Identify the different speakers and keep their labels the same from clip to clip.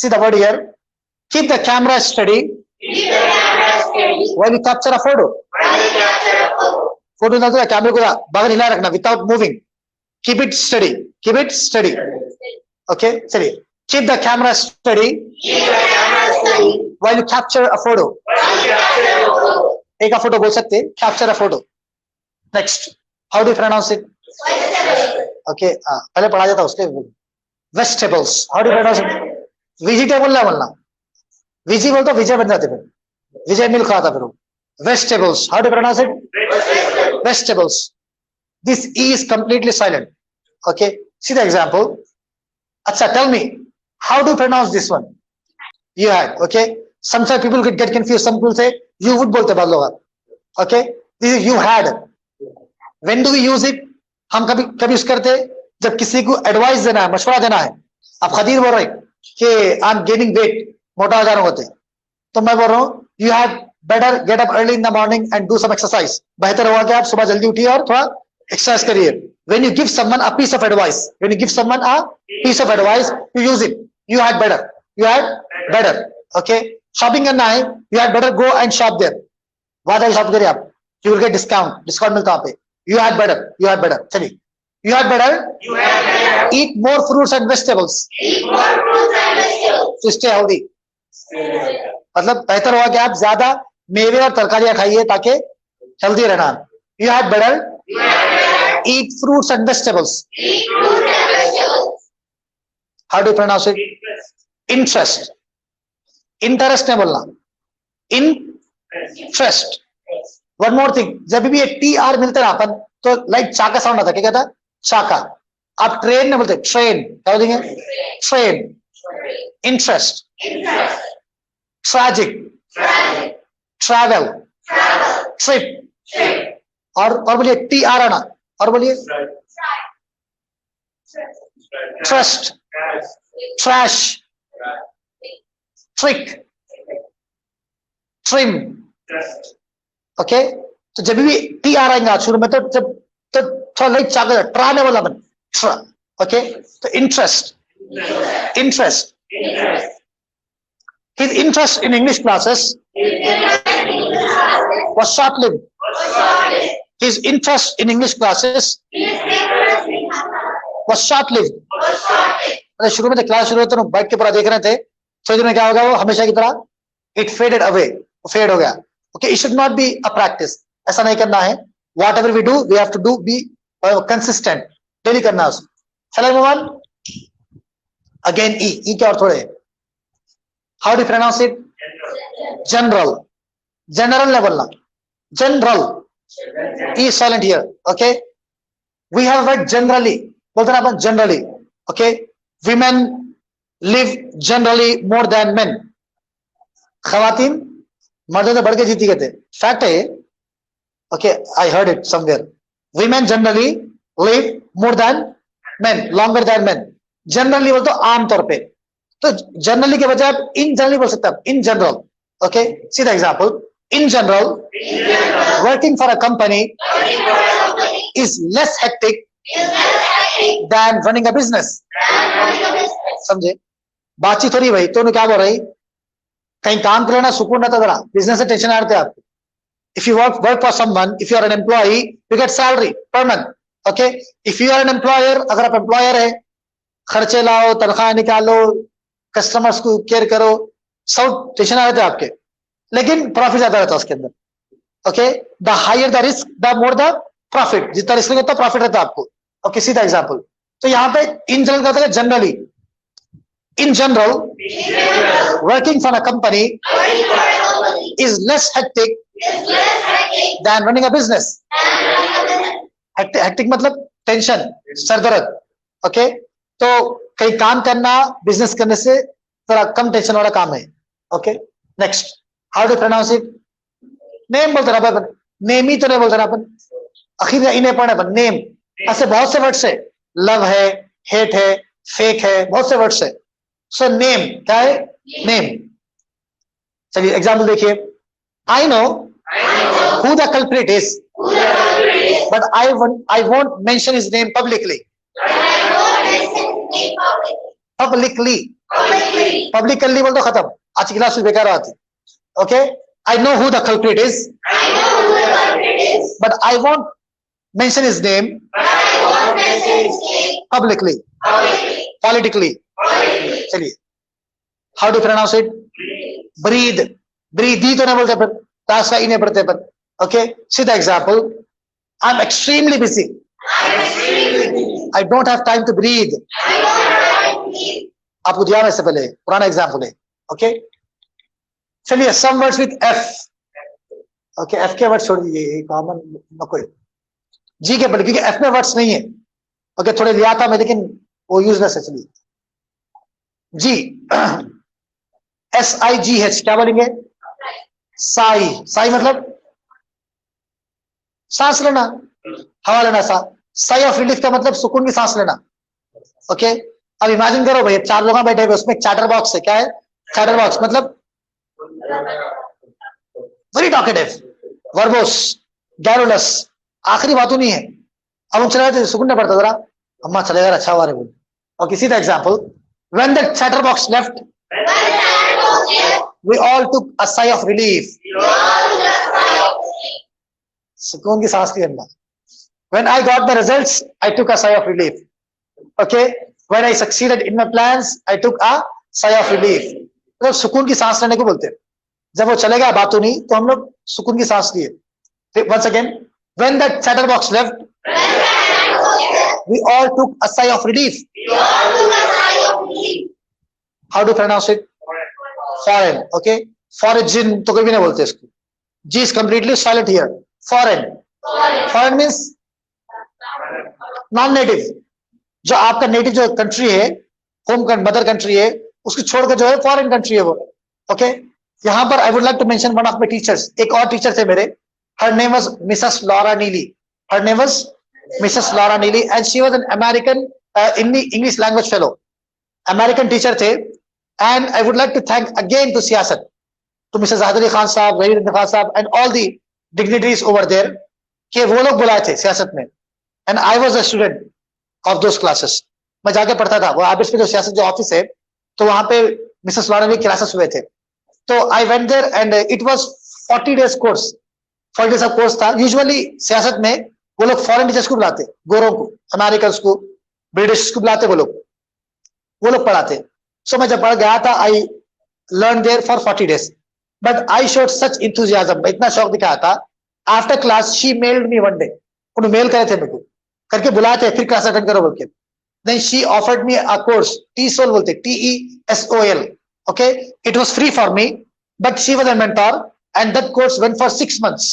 Speaker 1: See the word here. Keep the camera steady while you capture a photo. Photo ना तो कैमरे को बाहर हिला रखना without moving. Keep it steady. Keep it steady. Okay, steady. Keep the camera steady while you capture a photo. एक photo बोल सकते हैं, capture a photo. Next, how do you pronounce it? Okay, पहले पढ़ा जाता उसके vegetables. How do you pronounce it? Vegetable ना बोलना. विजी बोल तो विजय बन जाते फिर. विजय मिल खाता फिर. Vegetables. How do you pronounce it? Vegetables. This E is completely silent. Okay. See the example. Acha, tell me, how do you pronounce this one? You had. Okay. Sometimes people could get confused. Some people say you would bolte बाद लोग. Okay. This is you had. When do we use it? हम कभी use करते हैं जब किसी को advice देना है, मशवरा देना है. आप खदीर बोल रहे कि आई एम गेनिंग वेट, मोटा हो जा रहा होते, तो मैं बोल रहा हूँ you had better get up early in the morning and do some exercise. बेहतर होगा कि आप सुबह जल्दी उठिए और थोड़ा एक्सरसाइज करिए. When you give someone a piece of advice, when you give someone a piece of advice, you use it. You had better. You had better. Okay. Shopping करना है, you had better go and shop there. वहां जाके shop करिए आप. You will get discount. Discount मिलता है वहाँ पे. You had better. You had better. चलिए. You had better. You had better. Eat more fruits and vegetables. Eat more fruits and vegetables. To stay healthy. मतलब बेहतर होगा कि आप ज्यादा मेवे और तरकारियां खाइए ताकि हेल्दी रहना. You had better. You had better. Eat fruits and vegetables. Eat fruits and vegetables. How do you pronounce it? Interest. Interest नहीं बोलना. Interest. One more thing. जब भी ये TR मिलते ना अपन तो लाइक चाका साउंड आता. क्या कहता? चाका. आप ट्रेन नहीं बोलते. ट्रेन क्या बोलेंगे? Train. Interest. Tragic. Travel. Trip. और बोलिए TR आना. और बोलिए trust. Trash. Trick. Trim. Okay. तो जब भी TR आएगा शुरू में तो थोड़ा लाइक चाका ट्रा ने बोला बन. ट्रा. ओके. तो interest. His interest in English classes was short-lived. His interest in English classes was short-lived. अरे शुरू में तो क्लास शुरू होते ना बैठ के पूरा देख रहे थे, थोड़ी देर में क्या होगा वो हमेशा की तरह it faded away. फेड हो गया. Okay, it should not be a practice. ऐसा नहीं करना है. Whatever we do, we have to do be consistent. Daily करना है. Shall I move on? Again E. E के और थोड़े. How do you pronounce it? General. General नहीं बोलना. General. E is silent here. Okay. We have a word generally. बोलते ना अपन generally. Okay. Women live generally more than men. खवातीन मर्दों से बढ़ के जीती कहते. Fact है. Okay. I heard it somewhere. Women generally live more than men. Longer than men. Generally बोलते आम तौर पे. तो जनरली के बजाय आप इन जनरली बोल सकते हैं. In general. Okay. See the example. In general working for a company is less hectic than running a business. समझे बातचीत हो रही भाई. तो क्या बोल रही, कहीं काम कर लेना सुकून रहता जरा, बिजनेस से टेंशन आ रहे आपको. If you work for someone, if you are an employee, you get salary per month. Okay. If you are an employer, अगर आप एम्प्लॉयर है, खर्चे लाओ, तनख्वाह निकालो, कस्टमर्स को केयर करो, सब टेंशन आ रहते आपके, लेकिन प्रॉफिट ज्यादा रहता है उसके अंदर. Okay. The higher the risk the more the profit. जितना रिस्क होता है प्रॉफिट रहता है आपको. ओके. See the example. तो यहाँ पे इन जनरल कहते हैं generally. In general working for a company is less hectic than running a business. Hectic मतलब टेंशन, सरदर्द. ओके. तो कहीं काम करना बिजनेस करने से थोड़ा कम टेंशन वाला काम है. Okay. Next. How do pronounce it? Name बोलते ना अपन. नेम ही तो नहीं बोलते ना अपन. आखिर इन्हें पढ़े अपन. नेम. ऐसे बहुत से वर्ड्स है. लव है, हेट है, फेक है, बहुत से वर्ड्स है. सो नेम क्या है? नेम. चलिए एग्जाम्पल देखिए. I know who the culprit is, but I won't mention his name publicly. Publicly. Publicly बोल दो, खत्म, आज की क्लास बेकार आती. Okay, I know who the culprit is, but I won't mention his name publicly, politically. चलिए, how do you pronounce it? Breathe. Breathe ही तो नहीं बोलते पर, ताश का ही नहीं पढ़ते पर. Okay, see the example. I'm extremely busy. I don't have time to breathe. आपको दिया मैं इससे पहले, पुराना एग्जाम्पल है. ओके, चलिए, some words with F. Okay, F के वर्ड छोड़ दीजिए, कॉमन न कोई. जी के पहले, क्योंकि F में वर्ड्स नहीं है. ओके, थोड़े लिया था मैं, लेकिन वो यूजलेस है. चलिए, जी, SIGH क्या बोलेंगे? साई. साई मतलब सांस लेना, हवा लेना. साई ऑफ रिलीफ का मतलब सुकून की सांस लेना. ओके, अब इमेजिन करो भाई, 4 लोग बैठे हुए, उसमें चैटर बॉक्स है. क्या है चैटर बॉक्स? मतलब वेरी टॉकेटिव, वर्बोस, गैरुलस, आखिरी बातों नहीं है. अब हम चले जाते, सुकून नहीं पड़ता जरा, अम्मा चलेगा, अच्छा हुआ रे बोल. और किसी का example, when the chatter box left, we all took a sigh of relief. सुकून की सांस ली अंदर. When I got the results, I took a sigh of relief. Okay, when I succeeded in my plans, I took a sigh of relief. मतलब सुकून की सांस लेने को बोलते हैं. जब वो चलेगा बातों नहीं, तो हम लोग सुकून की सांस लिए. Once again, when the chatter box left, we all took a sigh of relief. How do you pronounce it? Foreign. Okay, foreign तो कोई भी नहीं बोलते इसको. G is completely silent here. Foreign. Foreign means non native. जो आपका native जो country है, होम मदर कंट्री है, उसको छोड़कर जो है फॉरेन कंट्री है वो. ओके, यहाँ पर I would like to mention one of my teachers. एक और टीचर थे मेरे. Her name was Mrs Laura Neely. Her name was Mrs Laura Neely and she was an American English language fellow. American teacher थे. And I would like to thank again to Siasat, to Mrs Zahid Ali Khan sahab, Waheed Khan sahab and all the dignitaries over there, कि वो लोग बुलाए थे सियासत में. And I was a student of those classes. मैं जाके पढ़ता था. वो आबिश में जो सियासत जो ऑफिस है, तो वहां पे मिसेस लॉरा नीली क्लासेस हुए थे. तो I went there and it was 40 days course. 40 days का कोर्स था. यूजुअली सियासत में वो लोग फॉरेन टीचर्स को बुलाते, गोरों को, अमेरिकन को, ब्रिटिश को बुलाते, वो लोग पढ़ाते. सो मैं जब पढ़ गया था, I learn there for 40 days, but I showed such enthusiasm. मैं इतना शौक दिखाया था. After class she mailed me one day. उन्होंने मेल करे थे मेरे को, करके बुलाते, फिर क्लास अटेंड करो बोल के. Then she offered me a course, TESOL बोलते, TESOL. Okay, it was free for me, but she was a mentor, and that course went for 6 months.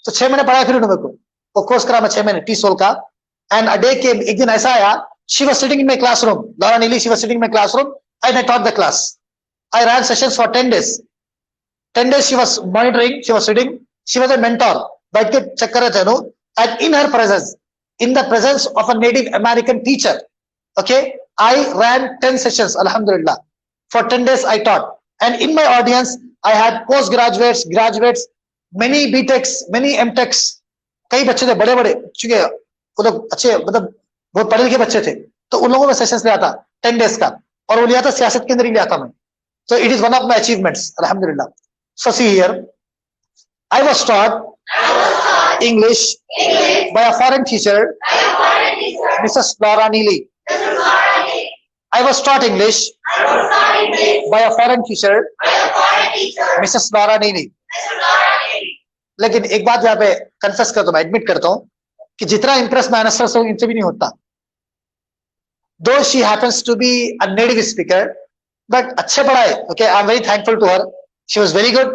Speaker 1: तो 6 महीने पढ़ाया फिर उन्होंने मेरे को. वो कोर्स करा मैं 6 महीने TESOL का. एंड अ डे के एक दिन ऐसा आया, she was sitting in my classroom, Laura Neely, she was sitting in my classroom, and I taught the class. I ran sessions for 10 days. 10 days she was monitoring, she was sitting, she was a mentor. बैठ के check कर रहे थे no. And in her presence, in the presence of a Native American teacher, okay, I ran 10 sessions, alhamdulillah. For 10 days I taught, and in my audience I had postgraduates, graduates, many BTechs, many MTechs. कई बच्चे थे बड़े बड़े, चूंकि वो लोग अच्छे, मतलब बहुत पढ़े लिखे बच्चे थे, तो उन लोगों में सेशंस लिया था 10 days का. और वो लिया था सियासत के अंदर ही लिया था मैं. So it is one of my achievements, alhamdulillah. So see here, I was taught English by a foreign teacher, Mrs. Laura Neely. I was taught English by a foreign teacher, Mrs. Laura Neely. लेकिन एक बात यहाँ पे confess करता हूँ, मैं admit करता हूँ कि जितना इंटरेस्ट मैं अनसर से इनसे भी नहीं होता. Though she happens to be a native speaker, but अच्छे पढ़ाए. Okay, I'm very thankful to her. She was very good.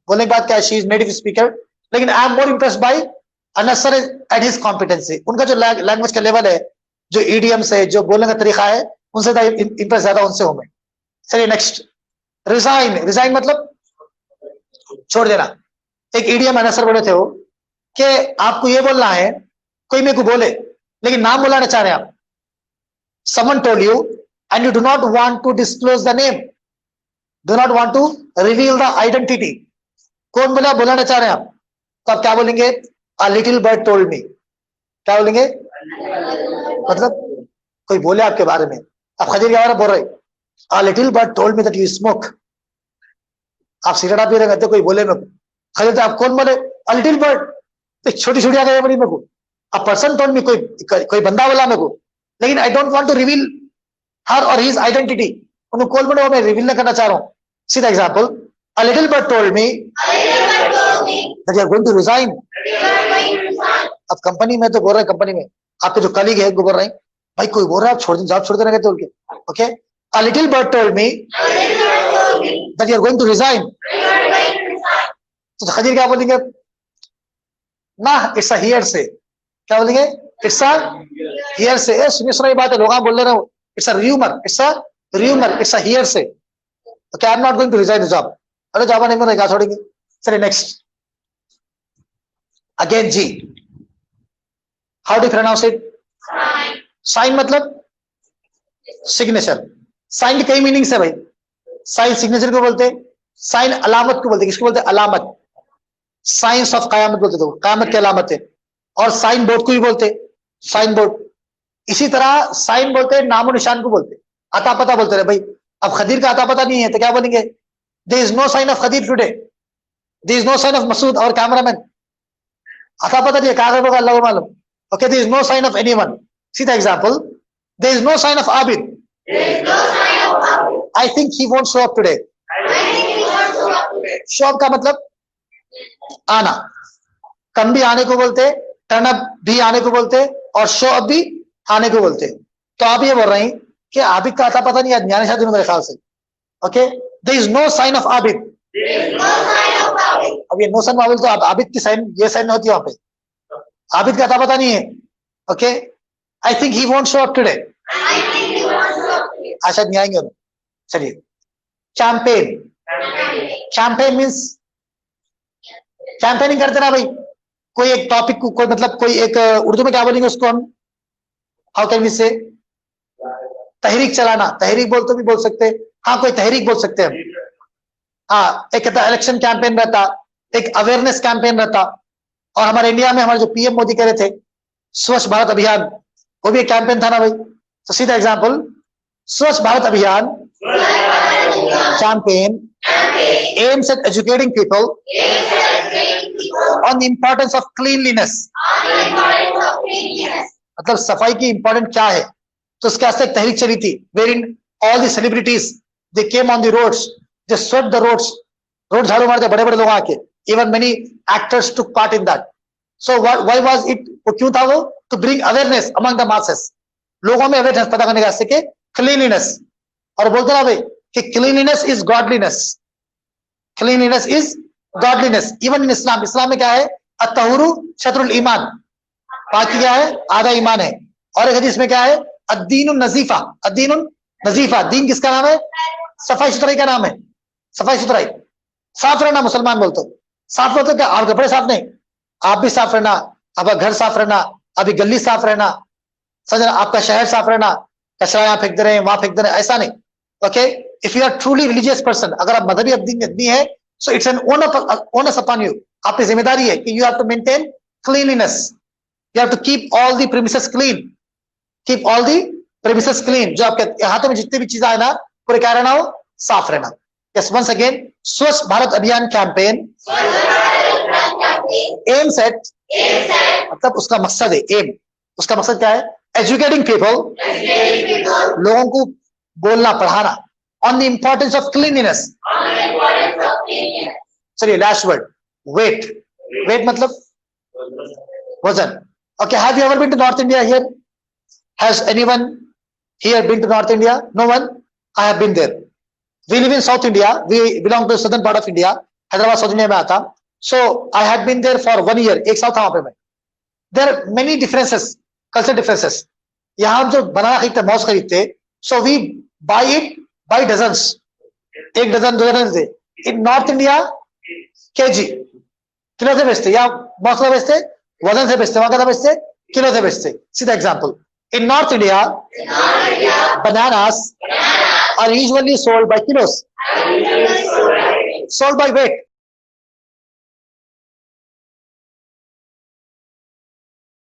Speaker 1: बोलने की बात क्या है, she is native speaker. लेकिन I am more impressed by Anasar and his competency. उनका जो लैंग्वेज का लेवल है, जो idioms है, जो बोलने का तरीका है, उनसे इंप्रेस ज्यादा उनसे हूं मैं. चलिए नेक्स्ट, रिजाइन. रिजाइन मतलब छोड़ देना. एक इडियम अनसर बोले थे वो, कि आपको ये बोलना है, कोई मेरे को बोले लेकिन नाम बुलाना चाह रहे हैं आप. Someone told you and you do not want to disclose the name, do not want to reveal the identity. कौन बोला, बुलाना चाह रहे हैं आप, तो आप क्या बोलेंगे? A little bird told me. क्या बोलेंगे? मतलब कोई बोले आपके बारे में, आप खजीर के बारे में बोल रहे, A little bird told me that you smoke. आप सिगरेट पी रहे हैं, कोई बोले मेरे को, खरीदते आप कौन बोले? A little bird, छोटी छोटी आ गई बड़ी मेरे को. A person told me, कोई बंदा बोला मेरे को, लेकिन I don't want to reveal her or his identity. उन्हें कौन बोले वो मैं रिवील नहीं करना चाह रहा हूँ. See the example. A little bird told me that you are going to resign. अब कंपनी में तो बोल रहे हैं, कंपनी में आपके जो कलीग है वो बोल रहे हैं भाई कोई बोल रहा है आप छोड़ जॉब छोड़ देना कहते बोल के. Okay, a little bird told me that you are going to resign. तो खजीर क्या बोलेंगे? ना, इट्स अ हियर से. क्या बोलेंगे? इट्स अ हियर से. सुनिए सुना ये बात है, लोग आप बोल रहे हो it's a rumour, it's a rumour, it's a hearsay. Okay, I am not going to resign the job. अरे जॉब नहीं मिलेगा, छोड़ेंगे. चलिए नेक्स्ट. अगेन जी, how do pronounce it? Sign मतलब सिग्नेचर. साइन के कई मीनिंग्स है भाई. साइन सिग्नेचर को बोलते, साइन अलामत को बोलते. किसको बोलते? अलामत. साइंस ऑफ कयामत बोलते, तो कयामत की अलामत है. और साइन बोर्ड को भी बोलते, साइन बोर्ड. इसी तरह साइन बोलते नामो निशान को बोलते, अता पता बोलते रहे भाई. अब खदीर का अता पता नहीं है तो क्या बोलेंगे? There is no sign of Khadir today, there is no sign of Masood और कैमरामैन. अता पता नहीं है, कहा होगा अल्लाह को मालूम. Okay, there is no sign of anyone. See the example. There is no sign of Abid. I think he won't show up today. Show up का मतलब आना. कम भी आने को बोलते, टर्न अप भी आने को बोलते, और शो अप भी आने को बोलते. तो आप ये बोल रहे हैं कि आबिद का आता पता नहीं है, ज्ञान शादी मेरे ख्याल से. Okay, there is no sign of Abid. अब ये नो साइन मामूल तो आबिद की साइन, ये साइन होती है वहां पे. आबिद का आता पता नहीं है. Okay, I think he won't show up today. अच्छा नहीं आएंगे. चलिए, कैंपेन. कैंपेन मीन्स कैंपेनिंग करते ना भाई. कोई एक टॉपिक को, कोई मतलब कोई एक, उर्दू में क्या बोलेंगे उसको हम? हाउ कैन वी से? तहरीक चलाना. तहरीक बोलते भी बोल सकते. हाँ, कोई तहरीक बोल सकते हैं हम. हाँ, एक कहता इलेक्शन कैंपेन रहता, एक अवेयरनेस कैंपेन रहता. और हमारे इंडिया में हमारे जो पीएम मोदी कह रहे थे स्वच्छ भारत अभियान, वो भी एक कैंपेन था ना भाई. तो सीधा एग्जांपल, स्वच्छ भारत अभियान campaign aims at educating people on the importance of cleanliness. मतलब सफाई की इंपॉर्टेंट क्या है. तो उसके वास्ते एक तहरीक चली थी, wherein all the celebrities they came on the roads, they swept the roads. Road झाड़ू मारते बड़े बड़े लोग आके. Even many actors took part in that. So why was it? वो क्यों था वो? To bring awareness among the masses. लोगों में अवेयरनेस पैदा करने के वास्ते के cleanliness. और बोलते ना भाई कि cleanliness is godliness. Cleanliness is godliness. Even in Islam, इस्लाम में क्या है? अत्तहुरु शत्रुल ईमान. बाकी क्या है? आधा ईमान है. और एक हदीस में क्या है? अद्दीनुन नजीफा. अद्दीनुन नजीफा. दीन किसका नाम है? सफाई सुथराई का नाम है. सफाई सुथराई, साफ रहना. मुसलमान बोलते हो साफ बोलते क्या? आप कपड़े साफ नहीं, आप भी साफ रहना, आपका घर साफ रहना, अभी गली साफ रहना, समझना, आपका शहर साफ रहना. कचरा यहाँ फेंक दे रहे हैं, वहां फेंक दे रहे हैं, ऐसा नहीं. Okay, if you are truly religious person, अगर आप मजहबी आदमी है, so it's an onus upon you. आपकी जिम्मेदारी है कि you have to maintain cleanliness. You have to keep all the premises clean. Keep all the premises clean. जो आपके हाथों में जितनी भी चीजें आए ना, पूरे क्या रहना हो? साफ रहना. यस, वंस अगेन, स्वच्छ भारत अभियान कैंपेन एम्स एट, मतलब उसका मकसद है एम. उसका मकसद क्या है? एजुकेटिंग पीपल, लोगों को बोलना पढ़ाना, on the importance of cleanliness. चलिए लास्ट वर्ड, वेट. वेट मतलब वजन. Okay, have you ever been to north India here? Has anyone here been to north India? No one. I have been there. We live in South India. We belong to the southern part of India. Hyderabad South India में आता. So I had been there for 1 year. एक साल था वहाँ पे मैं. There are many differences, cultural differences. यहाँ हम जो बनाना खरीदते, माउस खरीदते, so we buy it by dozens. एक डजन, 2 डजन से. In North India, kg, kilo से बेचते. या माउस का बेचते, वजन से बेचते. वहाँ का बेचते, किलो से बेचते. See the example. In North India, bananas are usually sold by kilos, sold by weight.